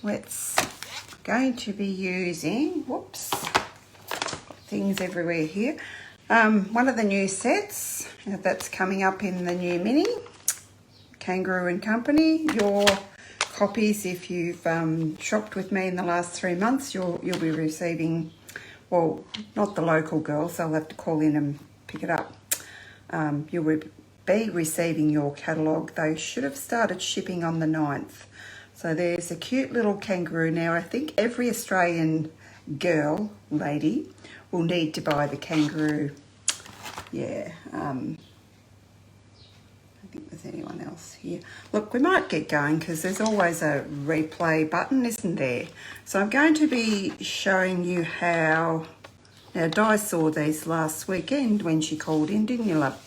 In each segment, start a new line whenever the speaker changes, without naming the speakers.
Let's going to be using, whoops, things everywhere here. One of the new sets that's coming up in the new mini, Kangaroo Company. Your copies, if you've shopped with me in the last 3 months, you'll be receiving, well, not the local girls, they'll have to call in and pick it up. You'll be receiving your catalogue. They should have started shipping on the 9th. So there's a cute little kangaroo. Now I think every Australian girl, lady, will need to buy the kangaroo. Yeah, I think there's anyone else here. Look, we might get going because there's always a replay button, isn't there? So I'm going to be showing you how, now Di saw these last weekend when she called in, didn't you, love?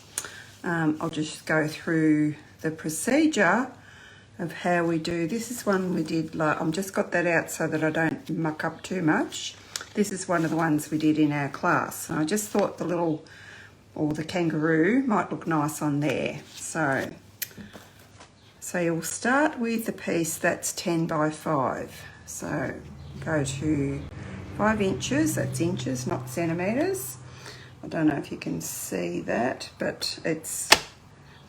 I'll just go through the procedure of how we do. This is one we did, like, I've just got that out so that I don't muck up too much. This is one of the ones we did in our class. And I just thought the little, or the kangaroo might look nice on there. So you'll start with the piece that's 10 by 5. So go to 5 inches, that's inches, not centimetres. I don't know if you can see that, but it's,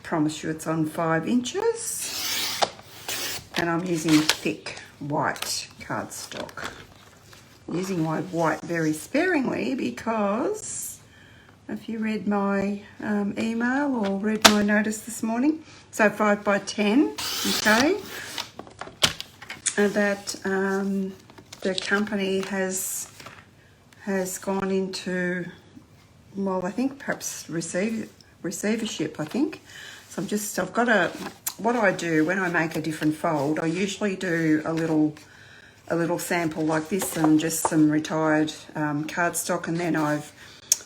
promise you it's on 5 inches. And I'm using thick white cardstock. I'm using my white very sparingly because if you read my email or read my notice this morning, so 5 by 10, okay, and that the company has gone into, well, I think perhaps receivership, I think. So I've got what I do when I make a different fold, I usually do a little sample like this and just some retired cardstock, and then I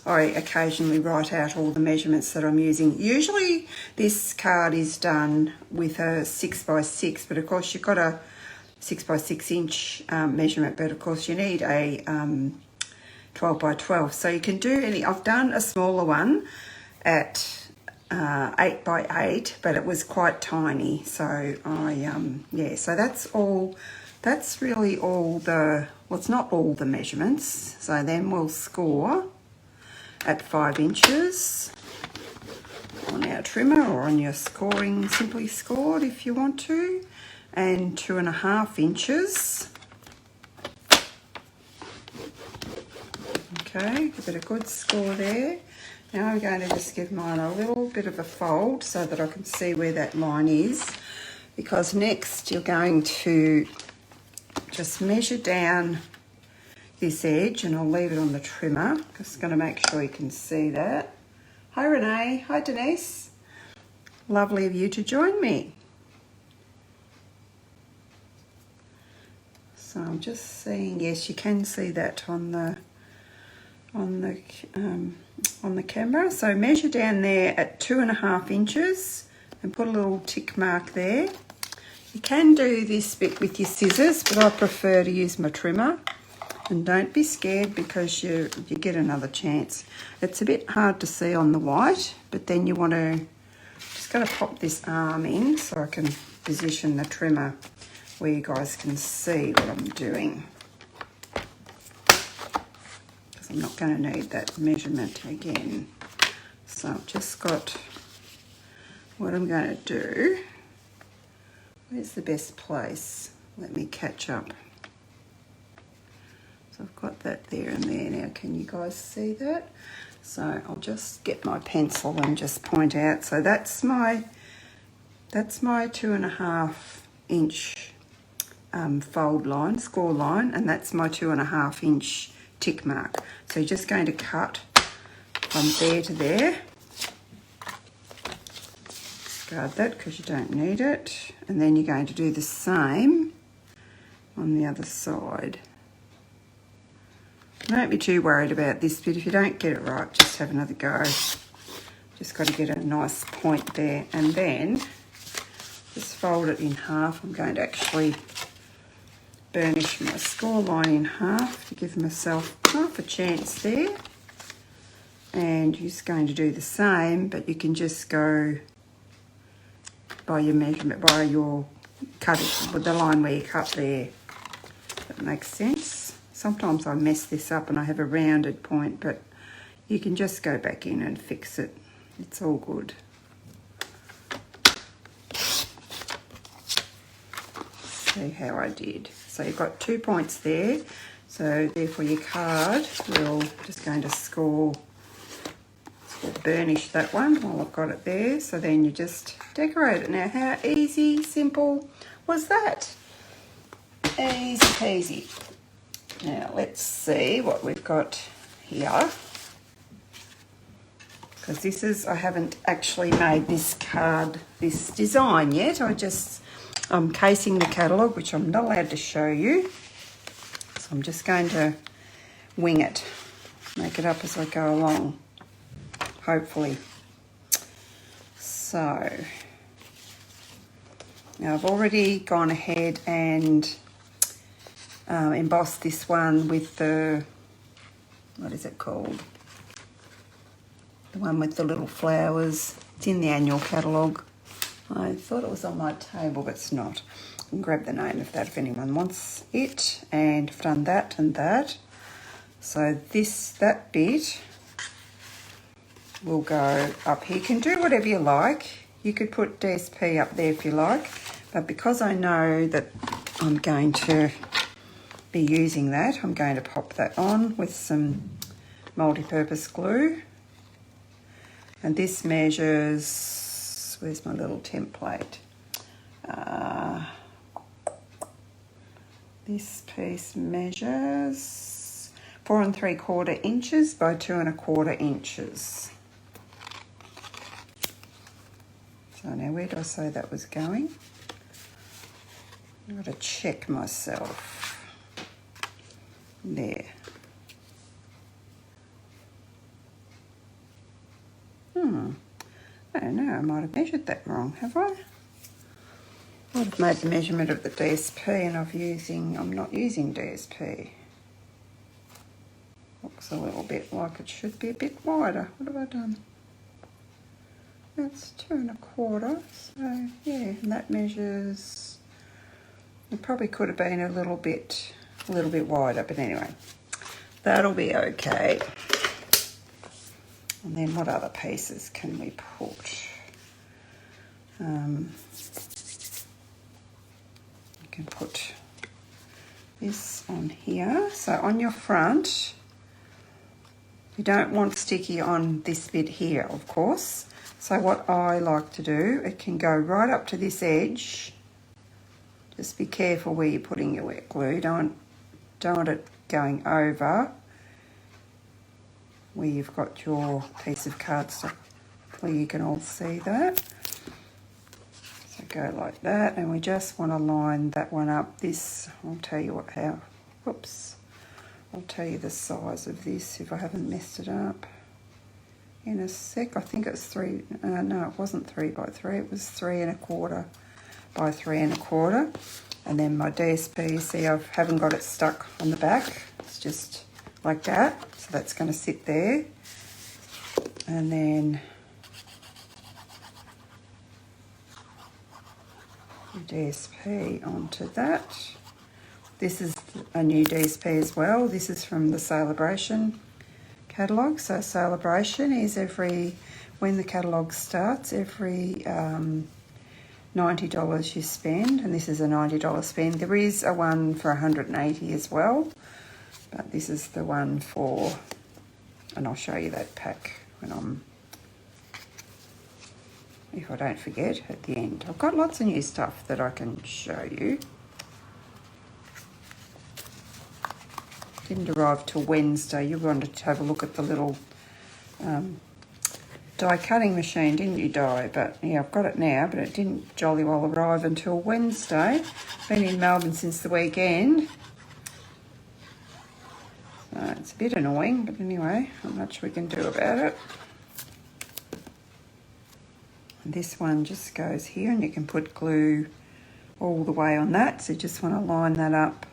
occasionally write out all the measurements that I'm using. Usually this card is done with a 6 by 6, but of course you've got a 6 by 6 inch measurement, but of course you need a 12 by 12. So you can do any, I've done a smaller one at 8 by 8, but it was quite tiny. So yeah, so that's really all the, well, it's not all the measurements. So then we'll score at 5 inches on our trimmer or on your scoring, simply scored if you want to, and 2.5 inches. Okay, give it a good score there. Now I'm going to just give mine a little bit of a fold so that I can see where that line is, because next you're going to just measure down this edge, and I'll leave it on the trimmer. Just going to make sure you can see that. Hi Renee, hi Denise. Lovely of you to join me. So I'm just seeing, yes, you can see that on the camera. So measure down there at 2.5 inches and put a little tick mark there. You can do this bit with your scissors, but I prefer to use my trimmer. And don't be scared because you get another chance. It's a bit hard to see on the white, but then you want to, just got to pop this arm in so I can position the trimmer where you guys can see what I'm doing. Because I'm not going to need that measurement again. So I've just got, what I'm going to do, where's the best place? Let me catch up. So I've got that there and there now. Can you guys see that? So I'll just get my pencil and just point out. So that's my 2.5 inch fold line, score line, and that's my 2.5 inch tick mark. So you're just going to cut from there to there. Discard that because you don't need it. And then you're going to do the same on the other side. Don't be too worried about this bit. If you don't get it right, just have another go. Just got to get a nice point there, and then just fold it in half. I'm going to actually burnish my score line in half to give myself half a chance there. And you're just going to do the same, but you can just go by your measurement, by your cut it with the line where you cut there. That makes sense. Sometimes I mess this up and I have a rounded point, but you can just go back in and fix it. It's all good. See how I did. So you've got 2 points there. So therefore your card, we're just going to score burnish that one while I've got it there. So then you just decorate it. Now how easy, simple was that? Easy peasy. Now let's see what we've got here. Because this is, I haven't actually made this card, this design yet. I'm casing the catalogue, which I'm not allowed to show you. So I'm just going to wing it, make it up as I go along, hopefully. So now I've already gone ahead and embossed this one with the, what is it called? The one with the little flowers. It's in the annual catalogue. I thought it was on my table, but it's not. I can grab the name of that if anyone wants it. And I've done that and that. So that bit will go up here. You can do whatever you like. You could put DSP up there if you like. But because I know that I'm going to be using that, I'm going to pop that on with some multi-purpose glue. And this measures, where's my little template? This piece measures 4 3/4 inches by 2 1/4 inches. So now where did I say that was going? I've got to check myself. There. I don't know, I might have measured that wrong, have I? I've made the measurement of the DSP and I'm not using DSP. Looks a little bit like it should be a bit wider. What have I done? That's 2 1/4, so yeah, and that measures, it probably could have been a little bit wider, but anyway, that'll be okay. And then what other pieces can we put? You can put this on here. So on your front, you don't want sticky on this bit here, of course. So what I like to do, it can go right up to this edge. Just be careful where you're putting your wet glue. Don't want it going over where you've got your piece of cardstock, where you can all see that. So go like that, and we just want to line that one up. This, I'll tell you I'll tell you the size of this if I haven't messed it up in a sec. I think it's no, it wasn't 3 by 3, it was 3 1/4 by 3 1/4. And then my DSP, you see I haven't got it stuck on the back, it's just like that. So that's going to sit there. And then the DSP onto that. This is a new DSP as well. This is from the Celebration catalogue. So Celebration is when the catalogue starts, every $90 you spend, and this is a $90 spend. There is a one for $180 as well, but this is the one for, and I'll show you that pack if I don't forget at the end. I've got lots of new stuff that I can show you. Didn't arrive till Wednesday. You wanted to have a look at the little die cutting machine, didn't you, Di? But yeah, I've got it now, but it didn't jolly well arrive until Wednesday. Been in Melbourne since the weekend. So it's a bit annoying, but anyway, not much we can do about it. And this one just goes here, and you can put glue all the way on that. So you just want to line that up.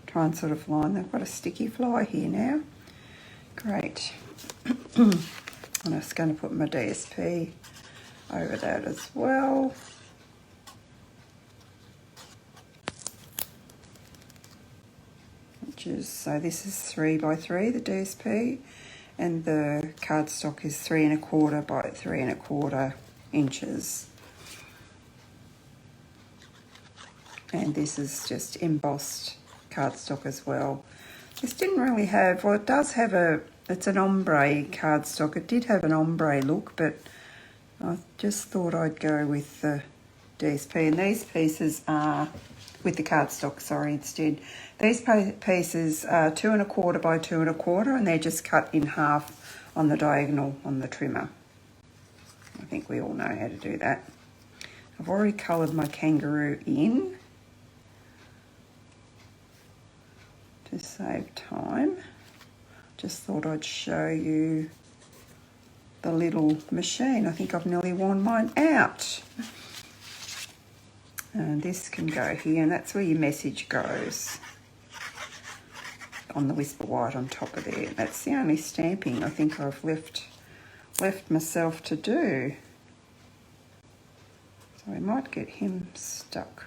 Try and sort of line. They've got a sticky fly here now. Great. I'm just going to put my DSP over that as well. inches. So this is 3 by 3, the DSP, and the cardstock is 3 1/4 by 3 1/4 inches. And this is just embossed cardstock as well. This didn't really have, well, it does have it's an ombre cardstock. It did have an ombre look, but I just thought I'd go with the DSP. And these pieces are, with the cardstock, sorry, instead. These pieces are 2 1/4 by 2 1/4, and they're just cut in half on the diagonal on the trimmer. I think we all know how to do that. I've already coloured my kangaroo in to save time. Just thought I'd show you the little machine. I think I've nearly worn mine out. And this can go here, and that's where your message goes, on the Whisper White on top of there. That's the only stamping I think I've left myself to do. So I might get him stuck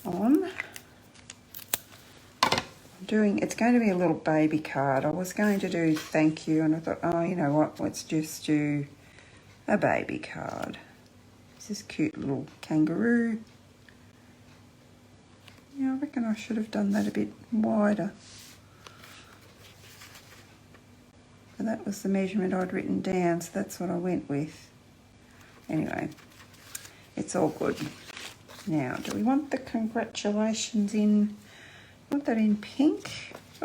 on. It's going to be a little baby card. I was going to do thank you, and I thought, oh, you know what, let's just do a baby card. This is cute little kangaroo. Yeah, I reckon I should have done that a bit wider. But that was the measurement I'd written down, so that's what I went with. Anyway, it's all good. Now, do we want the congratulations in? I want that in pink.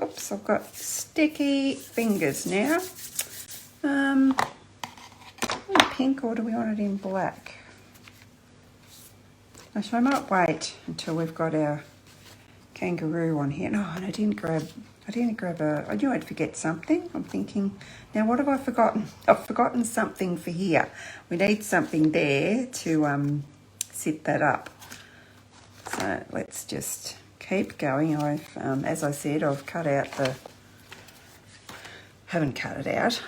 Oops, I've got sticky fingers now. Pink, or do we want it in black? So I might wait until we've got our kangaroo on here. No, and I didn't grab I knew I'd forget something. I'm thinking, now what have I forgotten? I've forgotten something for here. We need something there to sit that up. So let's just keep going. I've, as I said, I've cut out haven't cut it out.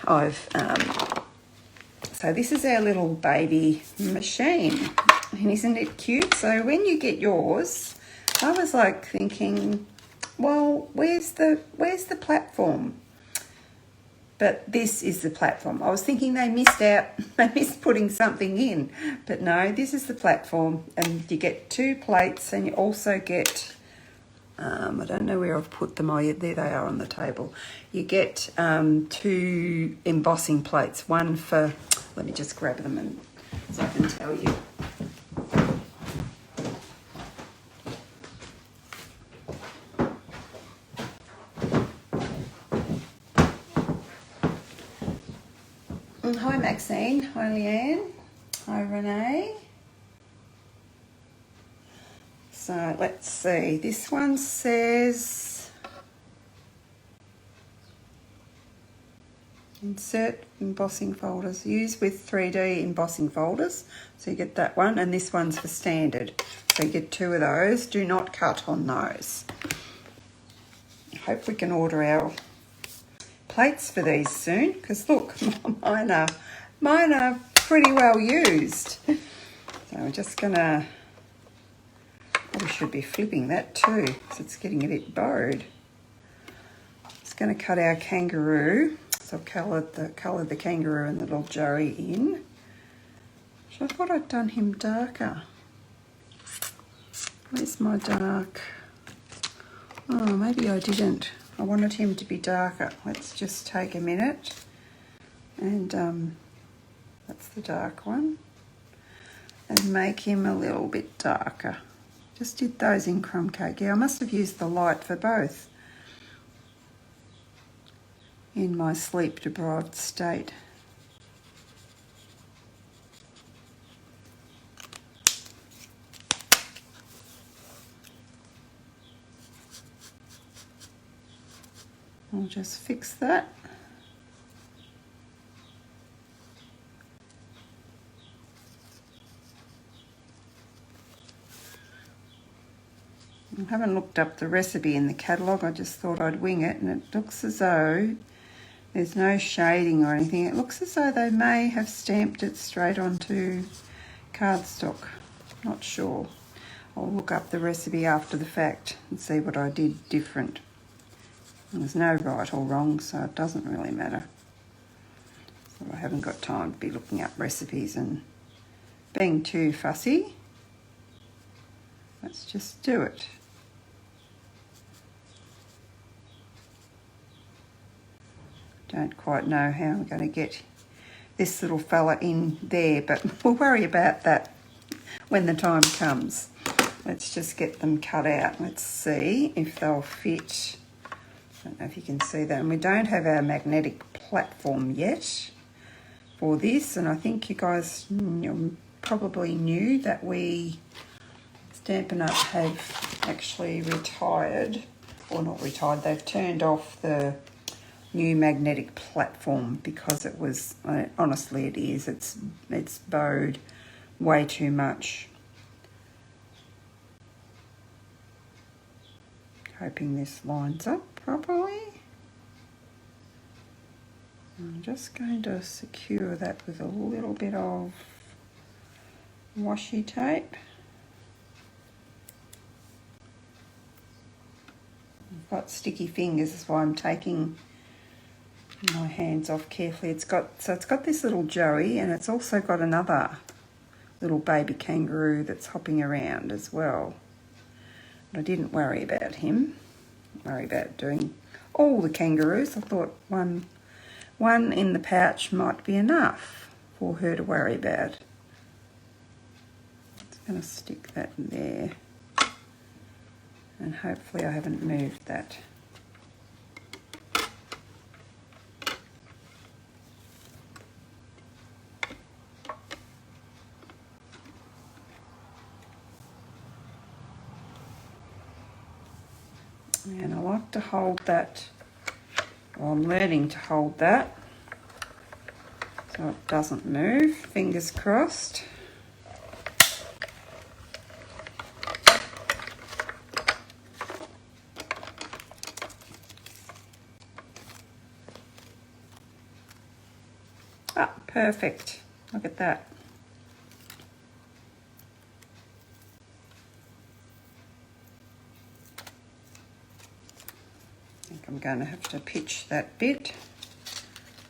So this is our little baby machine. And isn't it cute? So when you get yours, I was like thinking, well, where's the platform? But this is the platform. I was thinking they missed putting something in. But no, this is the platform, and you get 2 plates, and you also get, I don't know where I've put them. Oh, yeah, there they are on the table. You get 2 embossing plates, one for, let me just grab them and so I can tell you. Hi Maxine, hi Leanne, hi Renee. So let's see, this one says insert embossing folders, use with 3D embossing folders. So you get that one, and this one's for standard. So you get 2 of those, do not cut on those. I hope we can order our plates for these soon, because look, mine are pretty well used. So I'm just gonna, probably should be flipping that too, because it's getting a bit bowed. Just gonna cut our kangaroo. So I've coloured the kangaroo and the little Joey in. So I thought I'd done him darker. Where's my dark? Oh, maybe I didn't. I wanted him to be darker. Let's just take a minute, and that's the dark one, and make him a little bit darker. Just did those in crumb cake. Yeah, I must have used the light for both in my sleep deprived state. I'll just fix that. I haven't looked up the recipe in the catalogue. I just thought I'd wing it, and it looks as though there's no shading or anything. It looks as though they may have stamped it straight onto cardstock. Not sure. I'll look up the recipe after the fact and see what I did different. There's no right or wrong, so it doesn't really matter. So I haven't got time to be looking up recipes and being too fussy. Let's just do it. Don't quite know how I'm going to get this little fella in there, but we'll worry about that when the time comes. Let's just get them cut out. Let's see if they'll fit. I don't know if you can see that. And we don't have our magnetic platform yet for this. And I think you guys probably knew that we, Stampin' Up! Have actually retired, or not retired, they've turned off the new magnetic platform because it was, honestly it is, it's bowed way too much. Hoping this lines up properly. I'm just going to secure that with a little bit of washi tape. I've got sticky fingers, that's why I'm taking my hands off carefully. It's got this little Joey, and it's also got another little baby kangaroo that's hopping around as well. But I didn't worry about him. Worry about doing all the kangaroos. I thought one in the pouch might be enough for her to worry about. Just going to stick that in there, and hopefully I haven't moved that. And I like to hold that, well, I'm learning to hold that so it doesn't move, fingers crossed. Ah, perfect, look at that. I'm going to have to pitch that bit,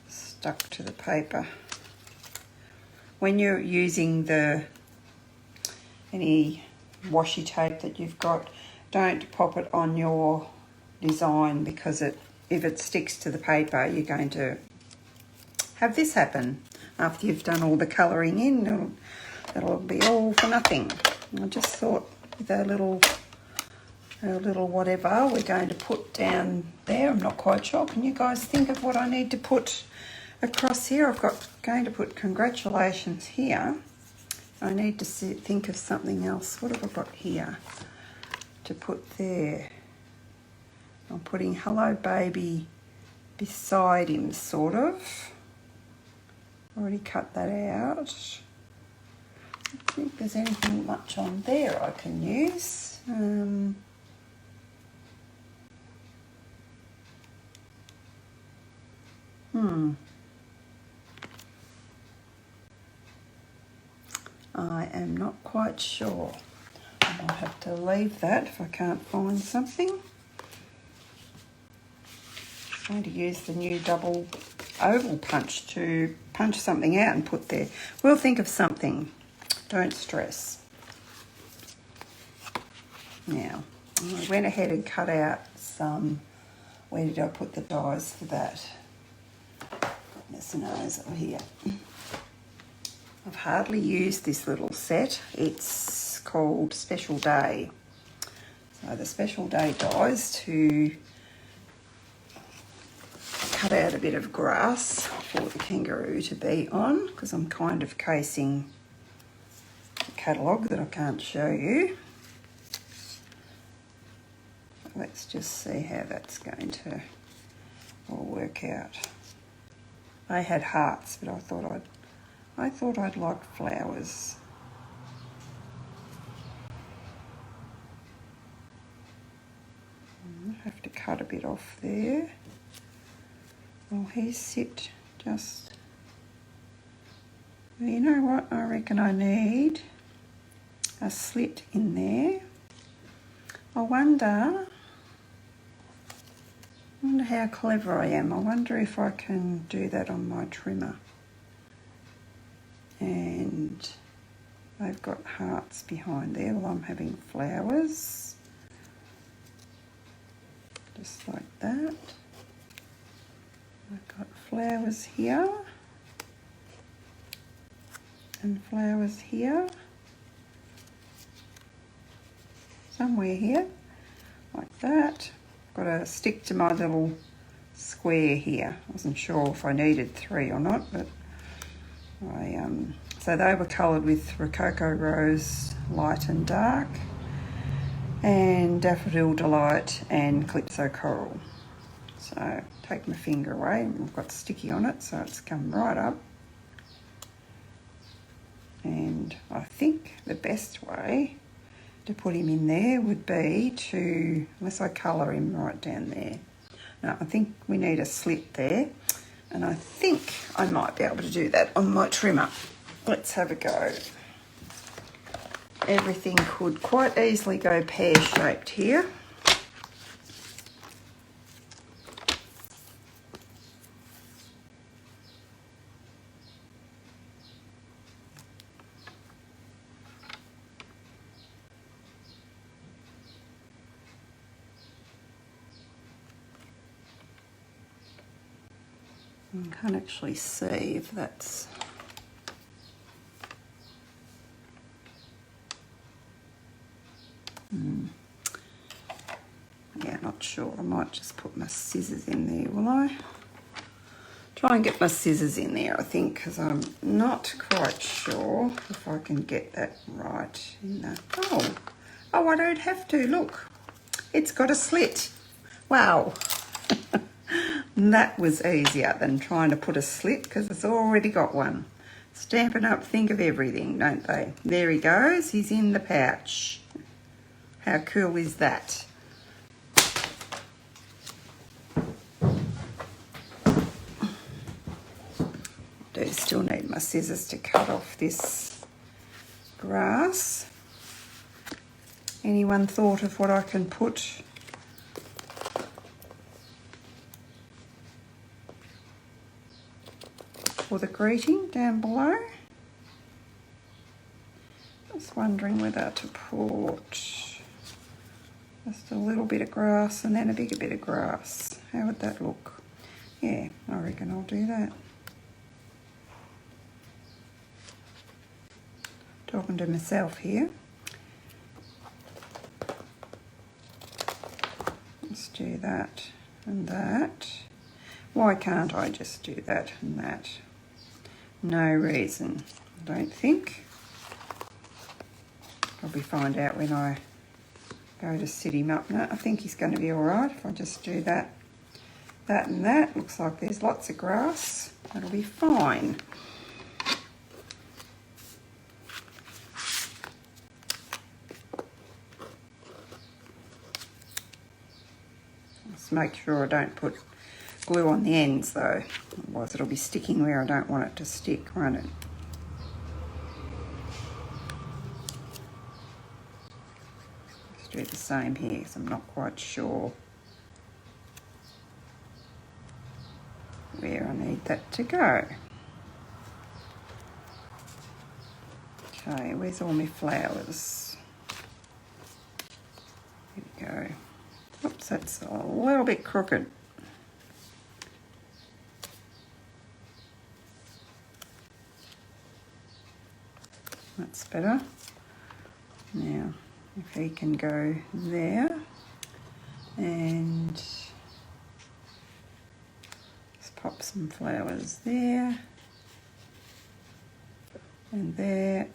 stuck to the paper. When you're using any washi tape that you've got, don't pop it on your design, because if it sticks to the paper, you're going to have this happen. After you've done all the colouring in, it'll be all for nothing. I just thought with our little whatever we're going to put down there, I'm not quite sure. Can you guys think of what I need to put across here? Going to put congratulations here. I need to think of something else. What have I got here to put there? I'm putting hello baby beside him, sort of. Already cut that out. I don't think there's anything much on there I can use. I am not quite sure. I might have to leave that if I can't find something. I'm going to use the new double oval punch to punch something out and put there. We'll think of something. Don't stress. Now, I went ahead and cut out some. Where did I put the dies for that? Goodness knows, over here. I've hardly used this little set. It's called Special Day. So the Special Day dies to cut out a bit of grass for the kangaroo to be on, because I'm kind of casing a catalogue that I can't show you. Let's just see how that's going to all work out. I had hearts, but I thought I'd like flowers. I have to cut a bit off there. Well, he sit just. Well, you know what? I reckon I need a slit in there. I wonder I wonder how clever I am. I wonder if I can do that on my trimmer. And they've got hearts behind there. Well, I'm having flowers. Just like that. I've got flowers here. And flowers here. Somewhere here. Like that. Got to stick to my little square here. I wasn't sure if I needed 3 or not, but so they were coloured with Rococo Rose Light and Dark, and Daffodil Delight and Calypso Coral. So take my finger away, and I've got sticky on it, so it's come right up. And I think the best way to put him in there would be to, unless I colour him right down there. No, I think we need a slit there, and I think I might be able to do that on my trimmer. Let's have a go. Everything could quite easily go pear-shaped here. I can't actually see if that's... Yeah, not sure. I might just put my scissors in there, will I? Try and get my scissors in there, I think, because I'm not quite sure if I can get that right in that. Oh, I don't have to. Look, it's got a slit. Wow. That was easier than trying to put a slit because it's already got one. Stampin' Up think of everything, don't they? There he goes. He's in the pouch. How cool is that? Do still need my scissors to cut off this grass. Anyone thought of what I can put for the greeting down below? Just wondering whether to put just a little bit of grass and then a bigger bit of grass. How would that look? Yeah, I reckon I'll do that. Talking to myself here. Let's do that and that. Why can't I just do that and that? No reason, I don't think. Probably find out when I go to sit him up. No, I think he's going to be all right if I just do that, that and that. Looks like there's lots of grass. That'll be fine. Just make sure I don't put glue on the ends though, otherwise it'll be sticking where I don't want it to stick, won't it? Let's do the same here because I'm not quite sure where I need that to go. Okay, where's all my flowers? There we go. Oops, that's a little bit crooked. That's better. Now, if he can go there and just pop some flowers there and there.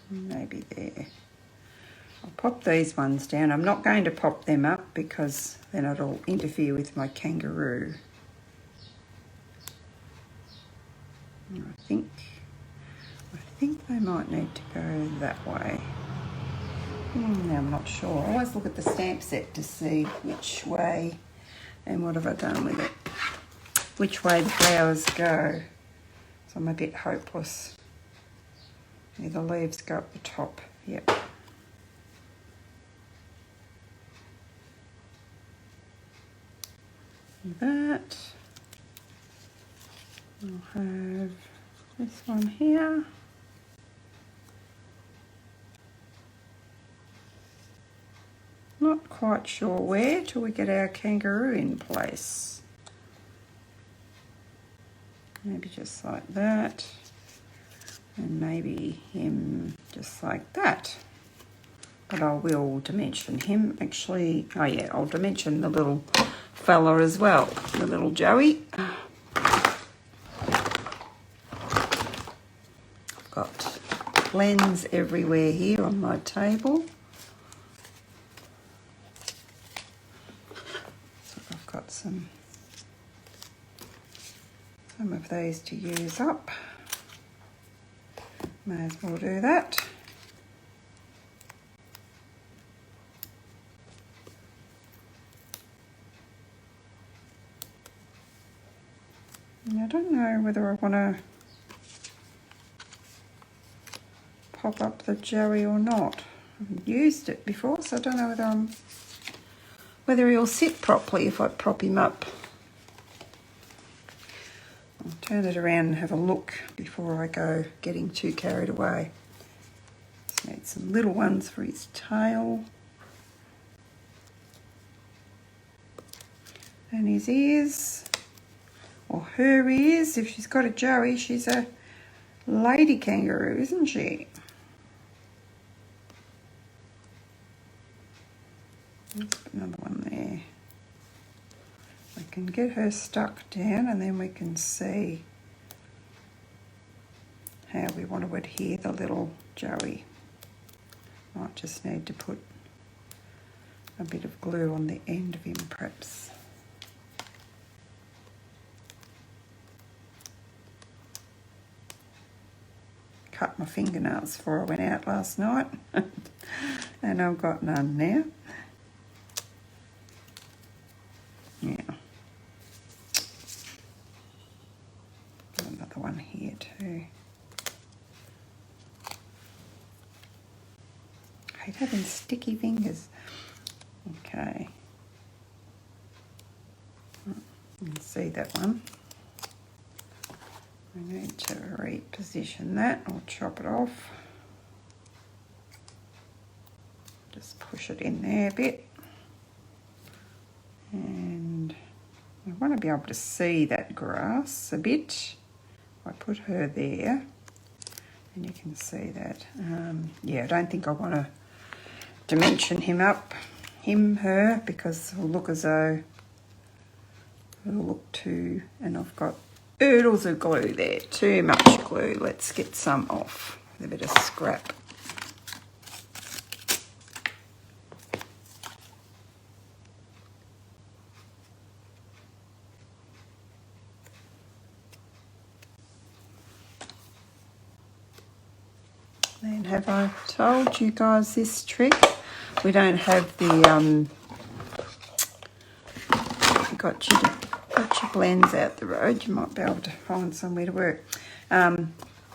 Maybe there. I'll pop these ones down. I'm not going to pop them up because then it'll interfere with my kangaroo. I think they might need to go that way. I'm not sure. I always look at the stamp set to see which way and what have I done with it. Which way the flowers go. So I'm a bit hopeless. Yeah, the leaves go up the top. Yep. That. I'll have this one here. Not quite sure where till we get our kangaroo in place. Maybe just like that. And maybe him just like that. But I will dimension him actually. Oh yeah, I'll dimension the little fella as well, the little Joey. I've got blends everywhere here on my table. So I've got some of these to use up. May as well do that. I don't know whether I want to pop up the Joey or not. I've used it before, so I don't know whether he'll sit properly if I prop him up. I'll turn it around and have a look before I go getting too carried away. Just need some little ones for his tail. And his ears, or her ears. If she's got a Joey, she's a lady kangaroo, isn't she? Let's put another one there. We can get her stuck down and then we can see how we want to adhere the little Joey. Might just need to put a bit of glue on the end of him perhaps. Cut my fingernails before I went out last night and I've got none now. Yeah. Got another one here too. I hate having sticky fingers. Okay. You can see that one. I need to reposition that or chop it off. Just push it in there a bit. And I want to be able to see that grass a bit. I put her there and you can see that. Yeah, I don't think I want to dimension him up, her, because it'll look as though it'll look too, and I've got oodles of glue there, too much glue. Let's get some off with a bit of scrap. Then have I told you guys this trick? We don't have the got your blends out the road. You might be able to find somewhere to work.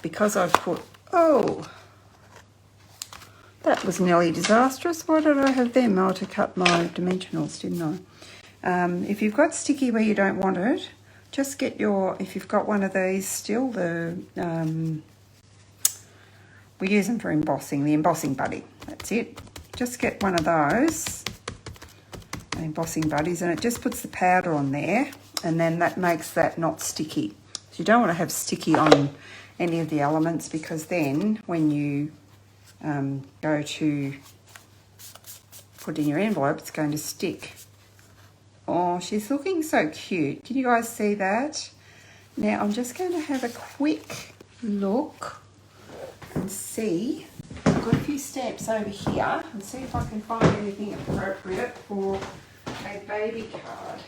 Because I've put, oh, that was nearly disastrous. Why did I have them? Oh, to cut my dimensionals, didn't I? If you've got sticky where you don't want it, just get your, if you've got one of these still, we use them for embossing, the embossing buddy, that's it. Just get one of those embossing buddies and it just puts the powder on there and then that makes that not sticky. So you don't want to have sticky on any of the elements because then when you go to put in your envelope, it's going to stick. Oh, she's looking so cute. Can you guys see that? Now I'm just going to have a quick look and see. I've got a few stamps over here and see if I can find anything appropriate for a baby card.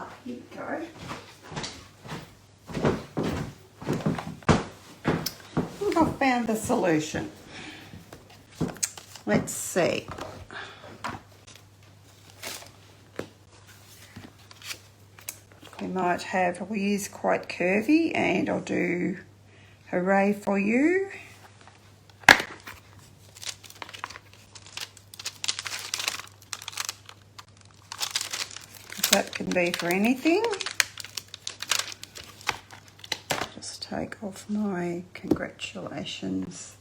Ah, here we go. I think I've found the solution. Let's see. We'll use quite curvy, and I'll do hooray for you. That can be for anything. Just take off my congratulations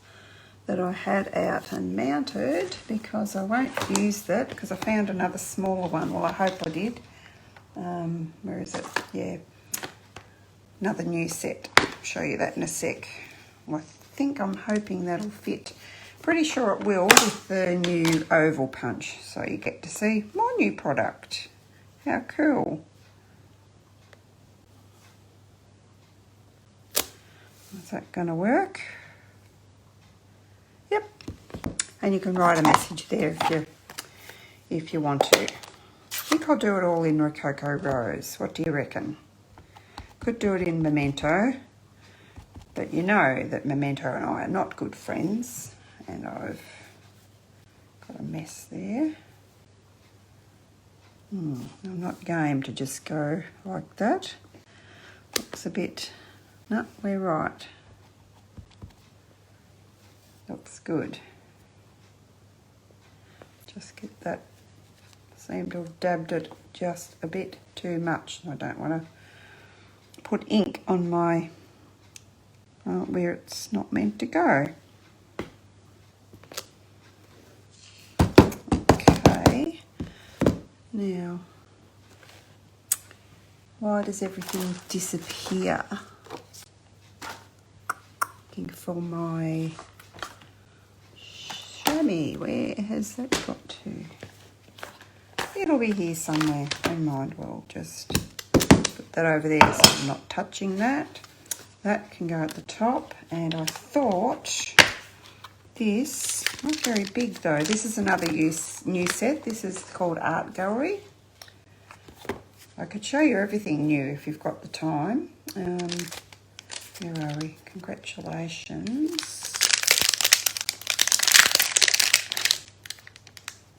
that I had out and mounted, because I won't use that because I found another smaller one. Well, I hope I did. Where is it? Yeah, another new set. I'll show you that in a sec. I think I'm hoping that'll fit. Pretty sure it will with the new oval punch. So you get to see my new product. How cool. Is that going to work? Yep. And you can write a message there if you want to. I think I'll do it all in Rococo Rose. What do you reckon? Could do it in Memento, but you know that Memento and I are not good friends, and I've got a mess there. I'm not game to just go like that. Looks a bit... No, we're right. Looks good. Just get that. Seem to have dabbed it just a bit too much. I don't want to put ink on my where it's not meant to go. Okay. Now, why does everything disappear? Looking for my chamois. Where has that got to? It'll be here somewhere. Don't mind. We'll just put that over there so I'm not touching that. That can go at the top. And I thought this, not very big though. This is another new set. This is called Art Gallery. I could show you everything new if you've got the time. Where are we? Congratulations.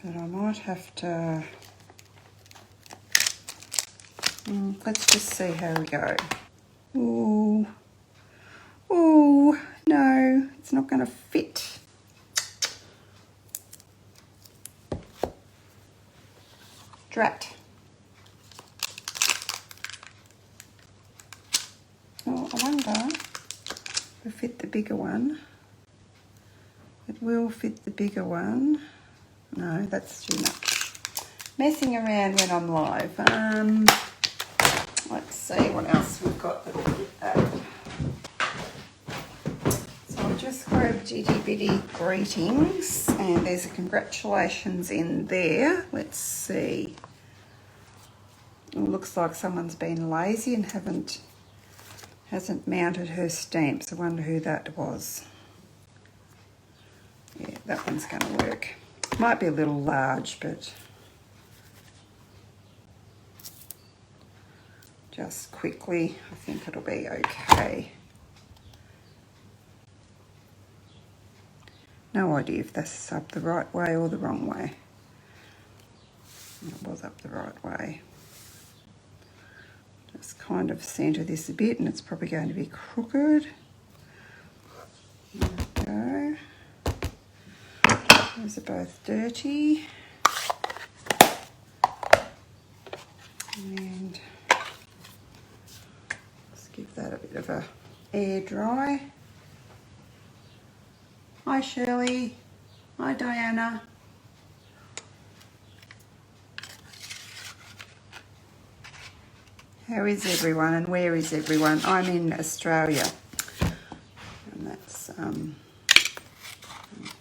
But I might have to... let's just see how we go. Ooh. Ooh, no, it's not going to fit. Drat. Oh, I wonder if it'll fit the bigger one. It will fit the bigger one. No, that's too much. Messing around when I'm live. Let's see what else we've got that will fit that. So I've just grabbed itty bitty greetings, and there's a congratulations in there. Let's see. It looks like someone's been lazy and hasn't mounted her stamps. I wonder who that was. Yeah, that one's going to work. Might be a little large, but just quickly, I think it'll be okay. No idea if that's up the right way or the wrong way. It was up the right way. Just kind of centre this a bit, and it's probably going to be crooked. There we go. Those are both dirty. And let's give that a bit of a air dry. Hi Shirley. Hi Diana. How is everyone and where is everyone? I'm in Australia. And that's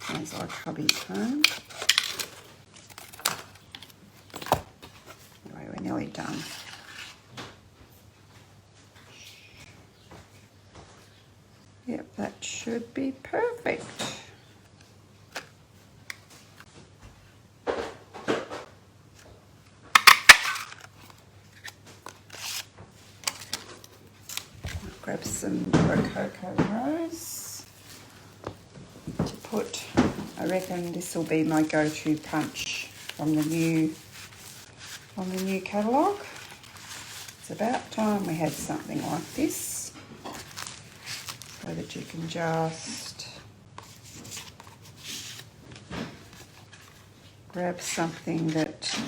sounds like hubby's home. Anyway, we're nearly done. Yep, that should be perfect. Rococo Rose to put. I reckon this will be my go-to punch from the new catalogue. It's about time we had something like this, so that you can just grab something that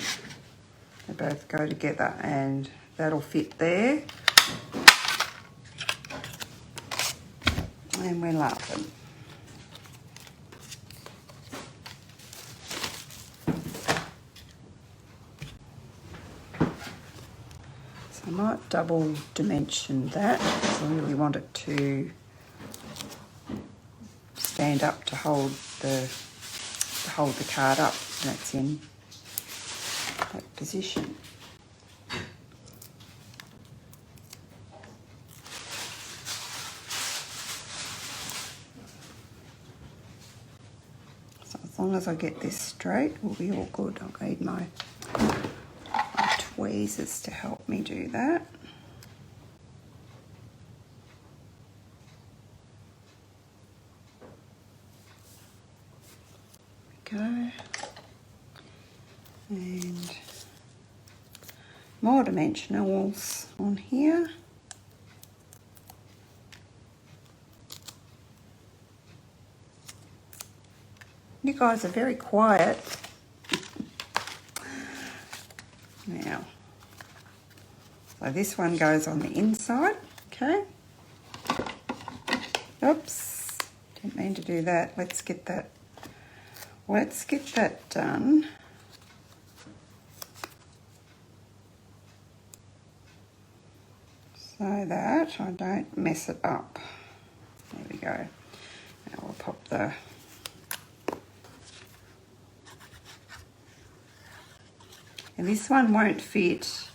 they both go together, and that'll fit there, and we're laughing. So I might double dimension that, because I really want it to stand up to hold the card up. That's in that position. So as long as I get this straight, we'll be all good. I'll need my tweezers to help me do that. Go. And more dimensionals on here. You guys are very quiet. Now, so this one goes on the inside, okay? Oops, didn't mean to do that. Let's get that done. So that I don't mess it up. There we go. Now we'll pop the and this one won't fit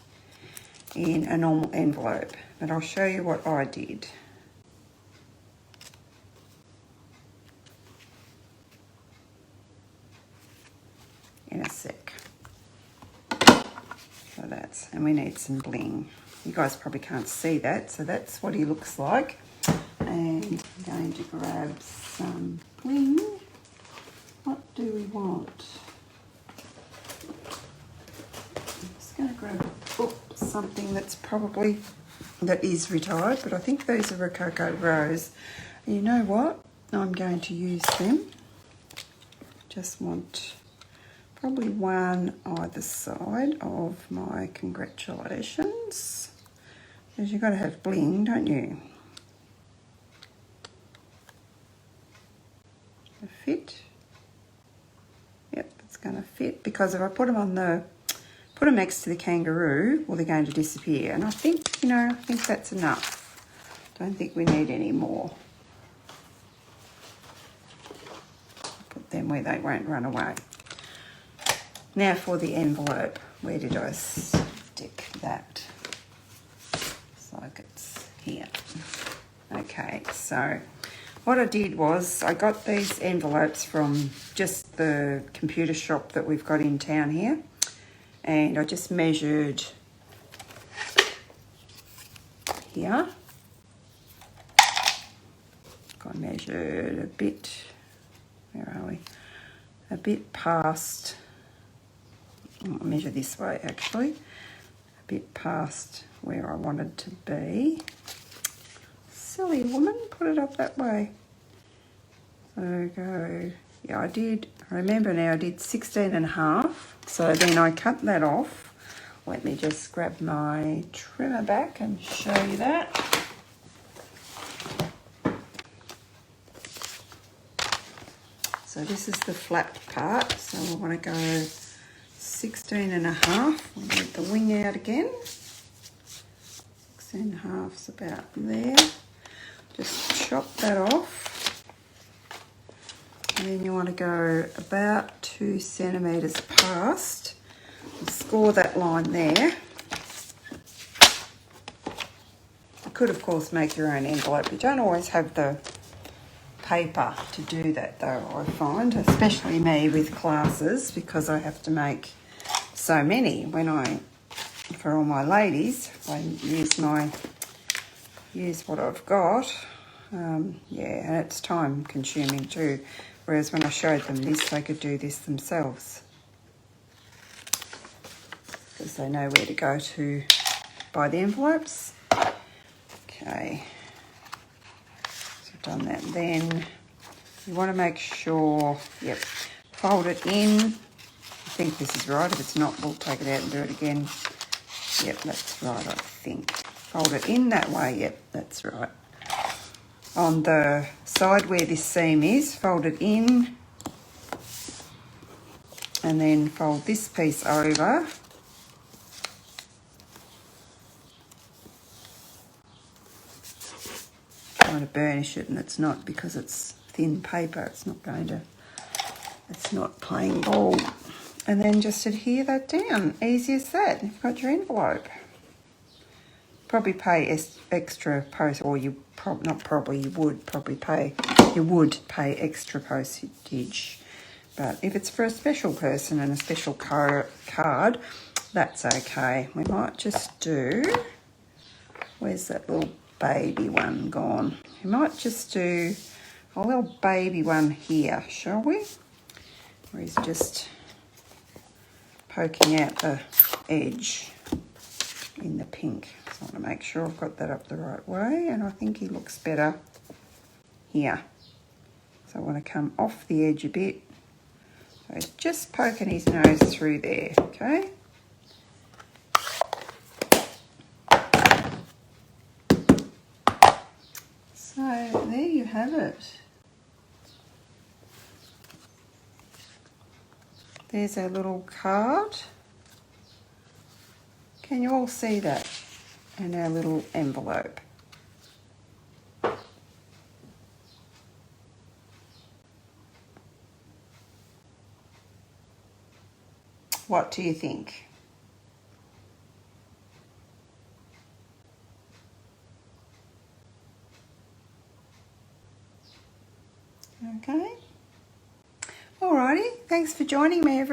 in a normal envelope, but I'll show you what I did. In a sec. So that's, and we need some bling. You guys probably can't see that, so that's what he looks like. And I'm going to grab some bling. What do we want? I'm just going to grab something that is retired, but I think these are Rococo Rose. And you know what? I'm going to use them. Just want probably one either side of my congratulations. Because you've got to have bling, don't you? Does it fit? Yep, it's going to fit, because if I put them next to the kangaroo, well, they're going to disappear. And I think, I think that's enough. Don't think we need any more. Put them where they won't run away. Now for the envelope. Where did I stick that? It's like it's here. Okay, so what I did was I got these envelopes from just the computer shop that we've got in town here. And I just measured here. I measured a bit, where are we? A bit past, I'll measure this way actually, a bit past where I wanted to be. Silly woman, put it up that way. So go, yeah, I remember now I did 16.5. So then I cut that off. Let me just grab my trimmer back and show you that. So this is the flat part. So I want to go 16.5. We'll get the wing out again. 16.5's about there. Just chop that off. And then you want to go about 2 centimetres past. And score that line there. You could, of course, make your own envelope. You don't always have the paper to do that, though, I find, especially me with classes, because I have to make so many. For all my ladies, I use what I've got. Yeah, and it's time consuming too. Whereas when I showed them this, they could do this themselves, because they know where to go to buy the envelopes. Okay, so I've done that. Then you want to make sure, yep, fold it in. I think this is right. If it's not, we'll take it out and do it again. Yep, that's right, I think. Fold it in that way. Yep, that's right. On the side where this seam is, fold it in, and then fold this piece over. Trying to burnish it, and it's not, because it's thin paper. It's not going to, it's not playing ball. And then just adhere that down. Easy as that. You've got your envelope. Probably pay extra post, or you not probably, you would probably pay, you would pay extra postage. But if it's for a special person and a special card, that's okay. We might just do, where's that little baby one gone? We might just do a little baby one here, shall we? Where he's just poking out the edge in the pink. So I want to make sure I've got that up the right way, and I think he looks better here. So I want to come off the edge a bit. So he's just poking his nose through there, okay? So there you have it. There's our little card. Can you all see that? And our little envelope. What do you think? Okay. Alrighty. Thanks for joining me, everyone.